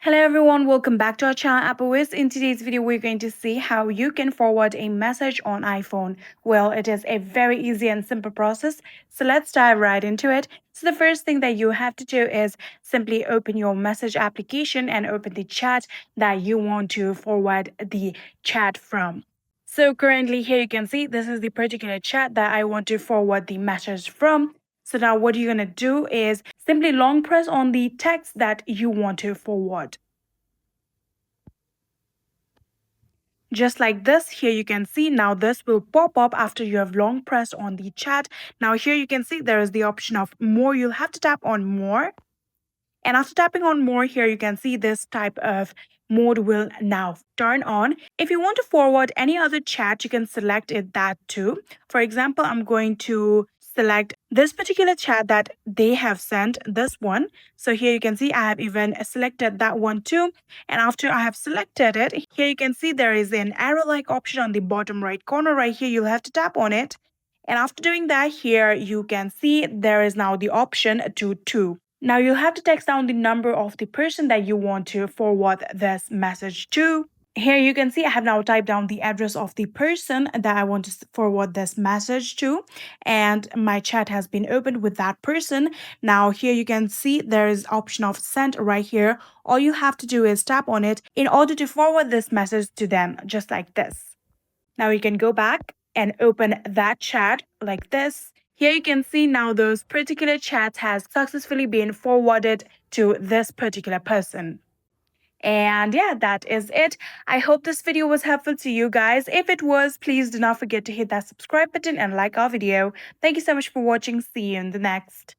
Hello everyone, welcome back to our channel iOS. In today's video, we're going to see how you can forward a message on iPhone. Well, it is a very easy and simple process, so let's dive right into it. So the first thing that you have to do is simply open your message application and open the chat that you want to forward the chat from. So currently here you can see this is the particular chat that I want to forward the message from. So now what you're going to do is simply long press on the text that you want to forward. Just like this, here you can see now this will pop up after you have long pressed on the chat. Now here you can see there is the option of more. You'll have to tap on more. And after tapping on more here, you can see this type of mode will now turn on. If you want to forward any other chat, you can select it that too. For example, I'm going to select this particular chat that they have sent, this one. So here you can see I have even selected that one too. And after I have selected it, here you can see there is an arrow-like option on the bottom right corner right here. You'll have to tap on it. And after doing that, here you can see there is now the option to two. Now you'll have to text down the number of the person that you want to forward this message to. Here you can see I have now typed down the address of the person that I want to forward this message to, and my chat has been opened with that person. Now here you can see there is option of send right here. All you have to do is tap on it in order to forward this message to them, just like this. Now you can go back and open that chat like this. Here you can see now those particular chats has successfully been forwarded to this particular person. And yeah, that is it. I hope this video was helpful to you guys. If it was, please do not forget to hit that subscribe button and like our video. Thank you so much for watching. See you in the next.